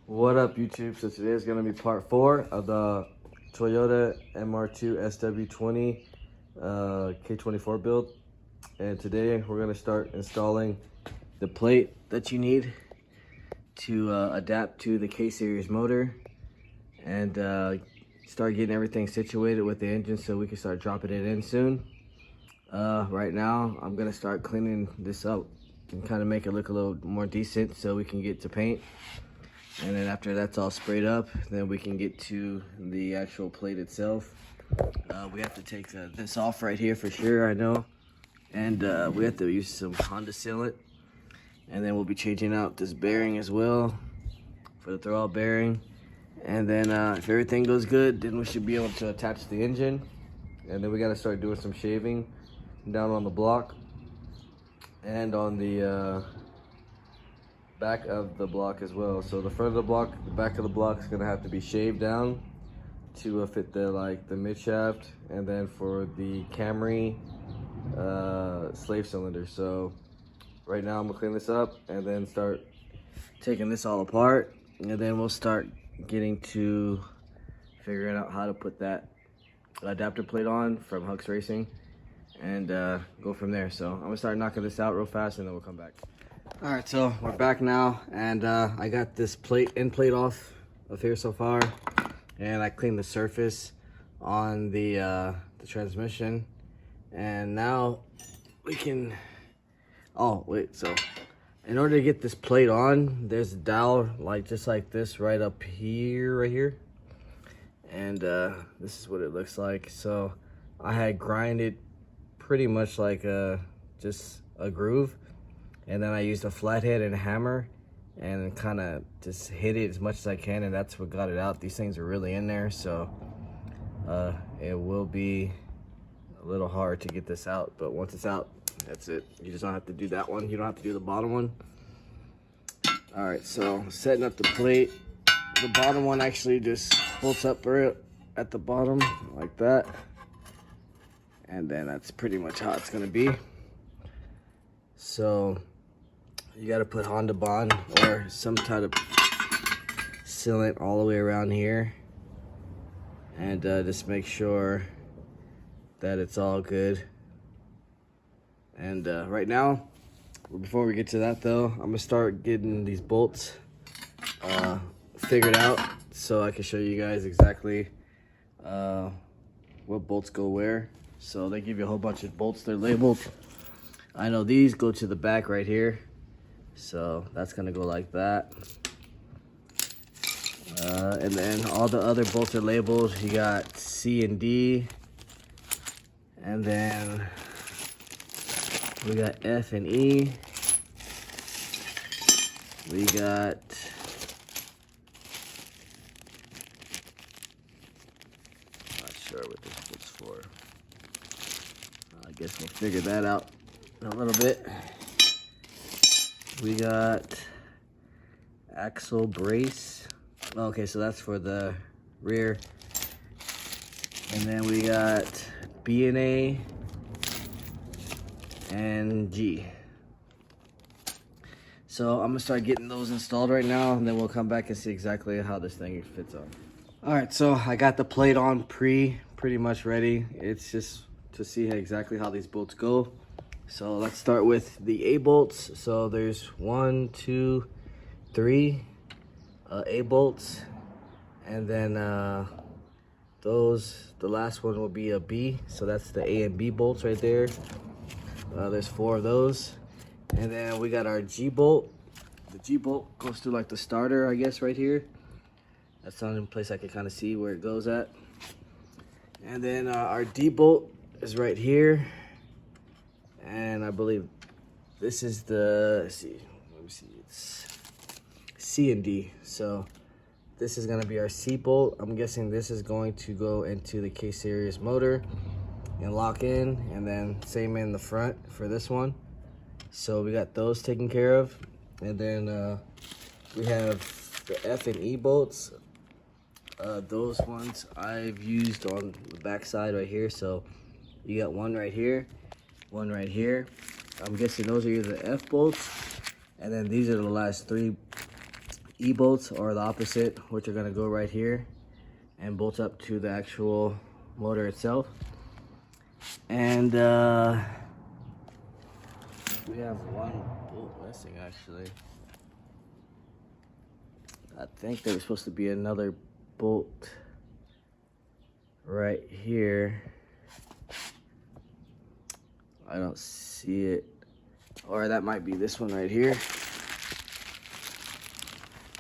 What up, YouTube? So today is going to be part 4 of the Toyota mr2 SW20 k24 build. And today we're going to start installing the plate that you need to adapt to the K-Series motor and start getting everything situated with the engine so we can start dropping it in soon. Right now I'm going to start cleaning this up and kind of make it look a little more decent so we can get to paint. And then after that's all sprayed up, then we can get to the actual plate itself. We have to take this off right here for sure, I know. And we have to use some Honda sealant. And then we'll be changing out this bearing as well for the throwout bearing. And then if everything goes good, then we should be able to attach the engine. And then we got to start doing some shaving down on the block and on the back of the block as well. So the front of the block, the back of the block is gonna have to be shaved down to fit the mid shaft, and then for the Camry slave cylinder. So right now I'm gonna clean this up and then start taking this all apart, and then we'll start getting to figuring out how to put that adapter plate on from Hux Racing and go from there. So I'm gonna start knocking this out real fast and then we'll come back. All right, so we're back now, and I got this end plate off of here so far, and I cleaned the surface on the transmission, and now we can. Oh wait, so in order to get this plate on, there's a dowel just like this right up here, right here, and this is what it looks like. So I had grinded pretty much like just a groove. And then I used a flathead and a hammer and kind of just hit it as much as I can, and that's what got it out. These things are really in there, so it will be a little hard to get this out, but once it's out, that's it. You just don't have to do that one. You don't have to do the bottom one. All right, so setting up the plate. The bottom one actually just bolts up right at the bottom like that. And then that's pretty much how it's gonna be. So you got to put Honda Bond or some type of sealant all the way around here, and just make sure that it's all good. And right now, before we get to that though, I'm gonna start getting these bolts figured out so I can show you guys exactly what bolts go where. So they give you a whole bunch of bolts, they're labeled. I know these go to the back right here, so that's gonna go like that. And then all the other bolts are labeled. You got C and D, and then we got F and E. We got not sure what this bolt's for. I guess we'll figure that out in a little bit. We got axle brace. Okay, so that's for the rear. And then we got B and A and G. So I'm gonna start getting those installed right now, and then we'll come back and see exactly how this thing fits on. All right, so I got the plate on pretty much ready. It's just to see exactly how these bolts go. So let's start with the A bolts. So there's 1, 2, 3 A bolts, and then the last one will be a B. So that's the A and B bolts right there. There's 4 of those, and then we got our G bolt. The G bolt goes through like the starter, I guess, right here. That's the only place I can kind of see where it goes at. And then our D bolt is right here. And I believe this is the, let me see, it's C and D. So this is gonna be our C bolt. I'm guessing this is going to go into the K-Series motor and lock in, and then same in the front for this one. So we got those taken care of. And then we have the F and E bolts. Those ones I've used on the back side right here. So you got one right here, one right here. I'm guessing those are either the F bolts, and then these are the last 3 E-bolts are the opposite, which are gonna go right here and bolt up to the actual motor itself. And we have one bolt missing actually. I think there was supposed to be another bolt right here. I don't see it. Or that might be this one right here.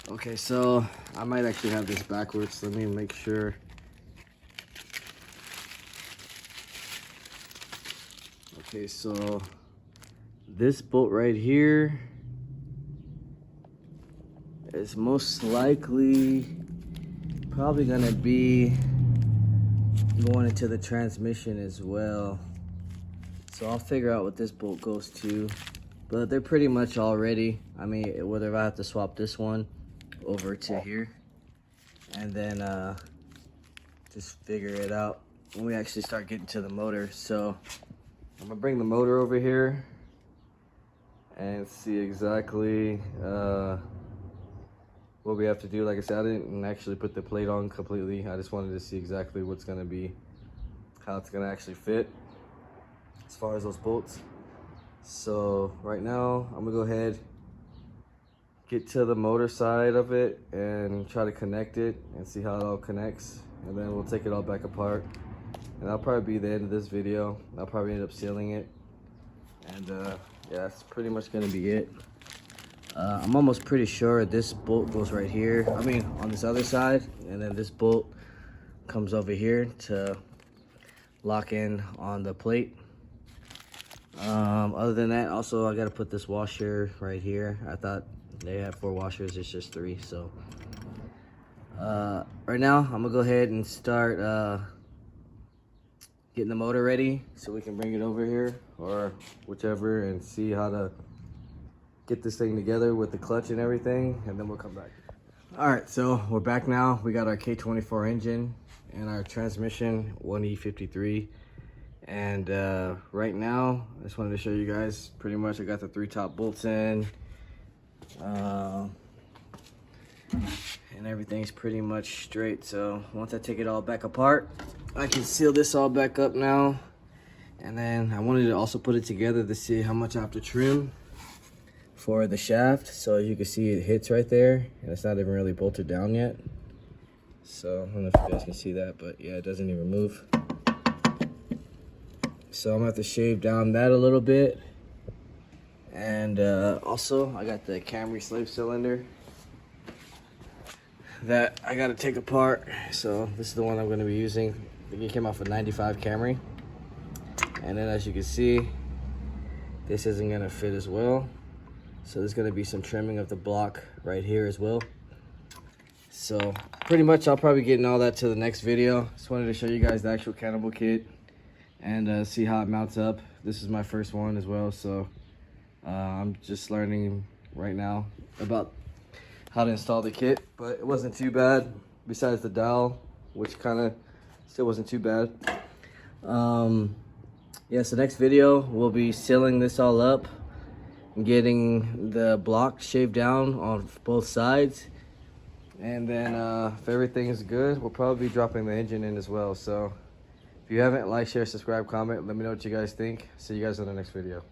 Okay, so I might actually have this backwards. Let me make sure. Okay, so this bolt right here is most likely probably gonna be going into the transmission as well. So I'll figure out what this bolt goes to, but they're pretty much all ready. I mean, whether I have to swap this one over to here and then just figure it out when we actually start getting to the motor. So I'm gonna bring the motor over here and see exactly what we have to do. Like I said, I didn't actually put the plate on completely. I just wanted to see exactly what's gonna be, how it's gonna actually fit as far as those bolts. So right now I'm gonna go ahead, get to the motor side of it and try to connect it and see how it all connects, and then we'll take it all back apart, and that'll probably be the end of this video. I'll probably end up sealing it, and yeah, that's pretty much gonna be it. I'm almost pretty sure this bolt goes right here, I mean on this other side, and then this bolt comes over here to lock in on the plate. Other than that, also I gotta put this washer right here. I thought they had 4 washers, it's just 3. So right now I'm gonna go ahead and start getting the motor ready so we can bring it over here or whichever, and see how to get this thing together with the clutch and everything, and then we'll come back. All right, so we're back now. We got our K24 engine and our transmission 1E53. And right now, I just wanted to show you guys, pretty much I got the 3 top bolts in. And everything's pretty much straight. So once I take it all back apart, I can seal this all back up now. And then I wanted to also put it together to see how much I have to trim for the shaft. So you can see it hits right there, and it's not even really bolted down yet. So I don't know if you guys can see that, but yeah, it doesn't even move. So I'm gonna have to shave down that a little bit. And also I got the Camry slave cylinder that I gotta take apart. So this is the one I'm gonna be using. I think it came off a 95 Camry. And then as you can see, this isn't gonna fit as well. So there's gonna be some trimming of the block right here as well. So pretty much I'll probably get all that to the next video. Just wanted to show you guys the actual cannibal kit and see how it mounts up. This is my first one as well, so I'm just learning right now about how to install the kit, but it wasn't too bad, besides the dowel, which kind of still wasn't too bad. Yeah, so next video we'll be sealing this all up, getting the block shaved down on both sides, and then if everything is good, we'll probably be dropping the engine in as well. So if you haven't, like, share, subscribe, comment, let me know what you guys think. See you guys in the next video.